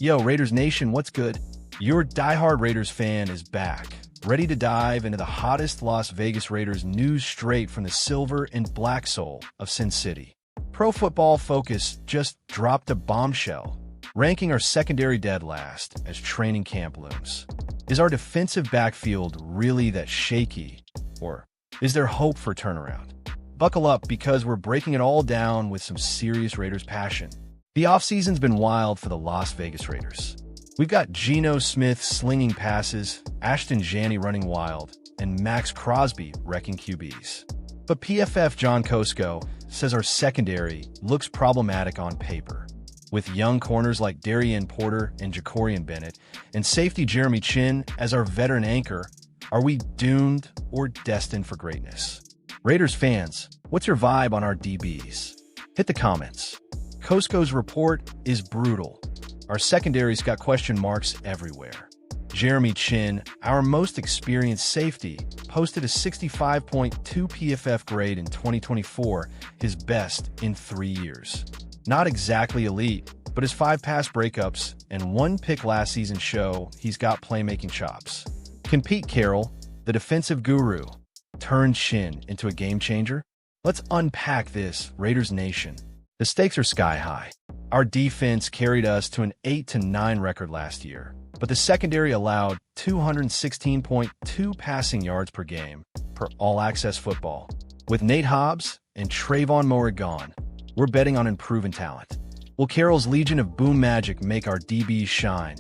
Yo, Raiders Nation, what's good? Your diehard Raiders fan is back, ready to dive into the hottest Las Vegas Raiders news straight from the silver and black soul of Sin City. Pro Football Focus just dropped a bombshell, ranking our secondary dead last as training camp looms. Is our defensive backfield really that shaky, or is there hope for turnaround? Buckle up because we're breaking it all down with some serious Raiders passion. The offseason's been wild for the Las Vegas Raiders. We've got Geno Smith slinging passes, Ashton jeanty running wild, and Max Crosby wrecking QBs. But PFF John Kosko says our secondary looks problematic on paper. With young corners like Darian Porter and Jacorian Bennett, and safety Jeremy Chinn as our veteran anchor, are we doomed or destined for greatness? Raiders fans, what's your vibe on our DBs? Hit the comments. Kosko's report is brutal. Our secondary's got question marks everywhere. Jeremy Chinn, our most experienced safety, posted a 65.2 PFF grade in 2024, his best in 3 years. Not exactly elite, but his 5 pass breakups and 1 pick last season show he's got playmaking chops. Can Pete Carroll, the defensive guru, turn Chinn into a game changer? Let's unpack this, Raiders Nation. The stakes are sky high. Our defense carried us to an 8-9 record last year, but the secondary allowed 216.2 passing yards per game per all-access football. With Nate Hobbs and Trayvon Moore gone, we're betting on improving talent. Will Carroll's Legion of Boom Magic make our DBs shine,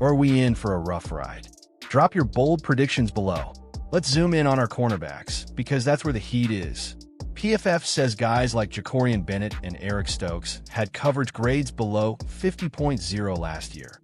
or are we in for a rough ride? Drop your bold predictions below. Let's zoom in on our cornerbacks, because that's where the heat is. PFF says guys like Jacorian Bennett and Eric Stokes had coverage grades below 50.0 last year.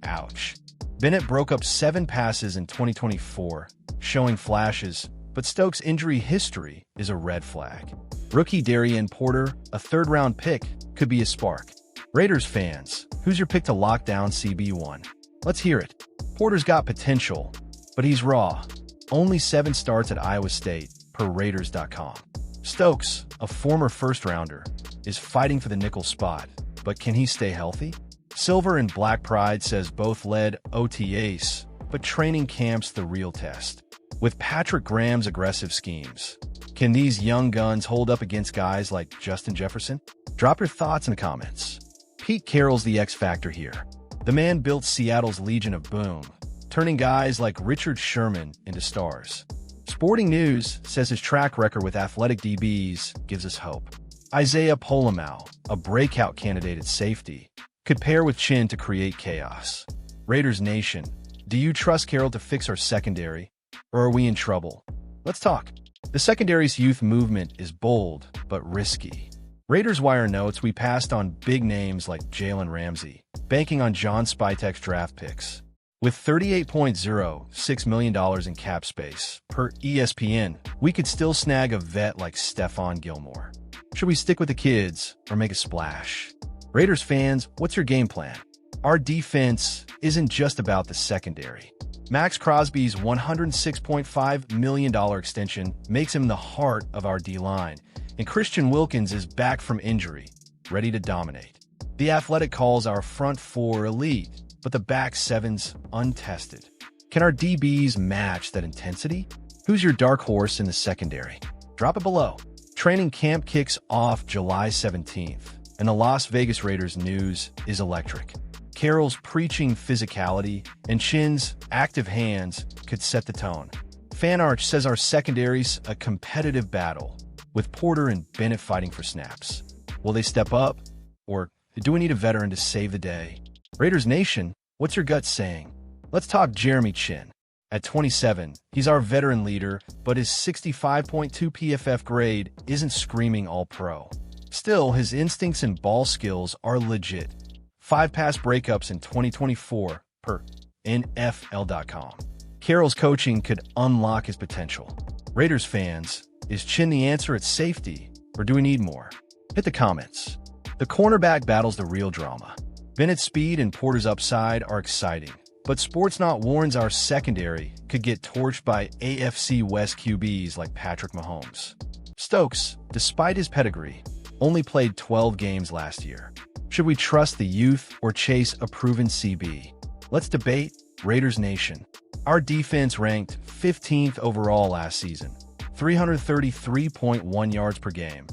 Ouch. Bennett broke up 7 passes in 2024, showing flashes, but Stokes' injury history is a red flag. Rookie Darian Porter, a third-round pick, could be a spark. Raiders fans, who's your pick to lock down CB1? Let's hear it. Porter's got potential, but he's raw. Only 7 starts at Iowa State, per Raiders.com. Stokes, a former first-rounder, is fighting for the nickel spot, but can he stay healthy? Silver and Black Pride says both led OTAs, but training camp's the real test. With Patrick Graham's aggressive schemes, can these young guns hold up against guys like Justin Jefferson? Drop your thoughts in the comments. Pete Carroll's the X factor here. The man built Seattle's Legion of Boom, turning guys like Richard Sherman into stars. Sporting News says his track record with athletic DBs gives us hope. Isaiah Polamau, a breakout candidate at safety, could pair with Chinn to create chaos. Raiders Nation, do you trust Carroll to fix our secondary, or are we in trouble? Let's talk. The secondary's youth movement is bold, but risky. Raiders Wire notes we passed on big names like Jalen Ramsey, banking on John Spytek's draft picks. With $38.06 million in cap space, per ESPN, we could still snag a vet like Stephon Gilmore. Should we stick with the kids or make a splash? Raiders fans, what's your game plan? Our defense isn't just about the secondary. Max Crosby's $106.5 million extension makes him the heart of our D-line, and Christian Wilkins is back from injury, ready to dominate. The Athletic calls our front 4 elite, but the back 7's untested. Can our DBs match that intensity? Who's your dark horse in the secondary? Drop it below. Training camp kicks off July 17th, and the Las Vegas Raiders news is electric. Carroll's preaching physicality and Chinn's active hands could set the tone. FanArch says our secondary's a competitive battle, with Porter and Bennett fighting for snaps. Will they step up, or do we need a veteran to save the day? Raiders Nation, what's your gut saying? Let's talk Jeremy Chinn. At 27, he's our veteran leader, but his 65.2 PFF grade isn't screaming all-pro. Still, his instincts and ball skills are legit. 5 pass breakups in 2024, per NFL.com. Carroll's coaching could unlock his potential. Raiders fans, is Chinn the answer at safety, or do we need more? Hit the comments. The cornerback battle's the real drama. Bennett's speed and Porter's upside are exciting, but Sportsnaut warns our secondary could get torched by AFC West QBs like Patrick Mahomes. Stokes, despite his pedigree, only played 12 games last year. Should we trust the youth or chase a proven CB? Let's debate, Raiders Nation. Our defense ranked 15th overall last season, 333.1 yards per game,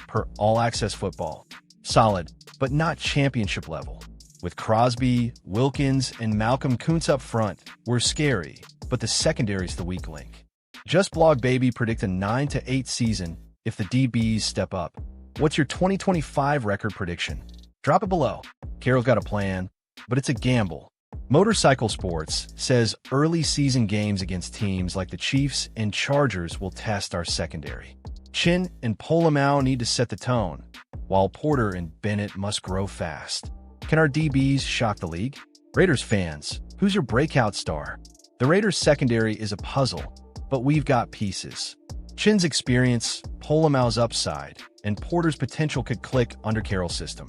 per All Access Football. Solid, but not championship level. With Crosby, Wilkins, and Malcolm Kuntz up front, we're scary, but the secondary's the weak link. Just Blog Baby predict a 9-8 season if the DBs step up. What's your 2025 record prediction? Drop it below. Carroll's got a plan, but it's a gamble. Motorcycle Sports says early season games against teams like the Chiefs and Chargers will test our secondary. Chinn and Polamalu need to set the tone, while Porter and Bennett must grow fast. Can our DBs shock the league? Raiders fans, who's your breakout star? The Raiders secondary is a puzzle, but we've got pieces. Chinn's experience, Polamalu's upside, and Porter's potential could click under Carroll's system.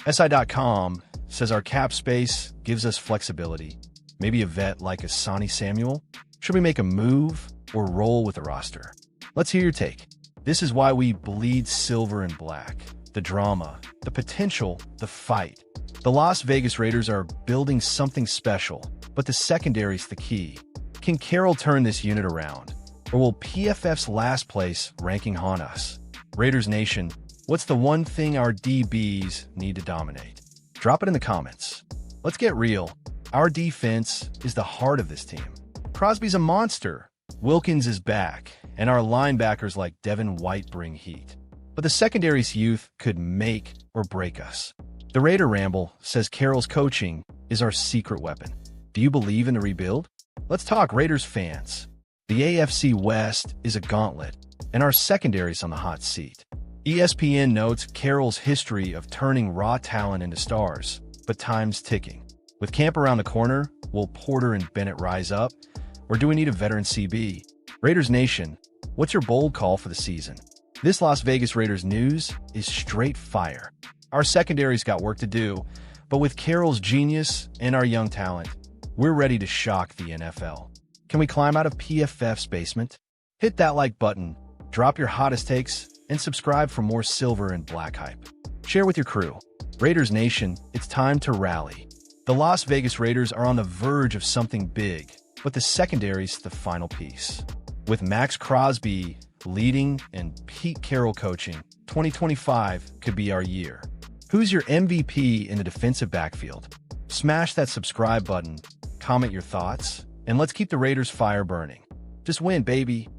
SI.com says our cap space gives us flexibility. Maybe a vet like Asani Samuel? Should we make a move or roll with the roster? Let's hear your take. This is why we bleed silver and black. The drama, the potential, the fight. The Las Vegas Raiders are building something special, but the secondary's the key. Can Carroll turn this unit around? Or will PFF's last place ranking haunt us? Raiders Nation, what's the one thing our DBs need to dominate? Drop it in the comments. Let's get real. Our defense is the heart of this team. Crosby's a monster. Wilkins is back, and our linebackers like Devin White bring heat. But the secondary's youth could make or break us. The Raider Ramble says Carroll's coaching is our secret weapon. Do you believe in the rebuild? Let's talk Raiders fans. The AFC West is a gauntlet, and our secondary's on the hot seat. ESPN notes Carroll's history of turning raw talent into stars, but time's ticking. With camp around the corner, will Porter and Bennett rise up, or do we need a veteran CB? Raiders Nation, what's your bold call for the season? This Las Vegas Raiders news is straight fire. Our secondary's got work to do, but with Carroll's genius and our young talent, we're ready to shock the NFL. Can we climb out of PFF's basement? Hit that like button, drop your hottest takes, and subscribe for more silver and black hype. Share with your crew. Raiders Nation, it's time to rally. The Las Vegas Raiders are on the verge of something big, but the secondary's the final piece. With Max Crosby leading and Pete Carroll coaching, 2025 could be our year. Who's your MVP in the defensive backfield? Smash that subscribe button, comment your thoughts, and let's keep the Raiders fire burning. Just win, baby.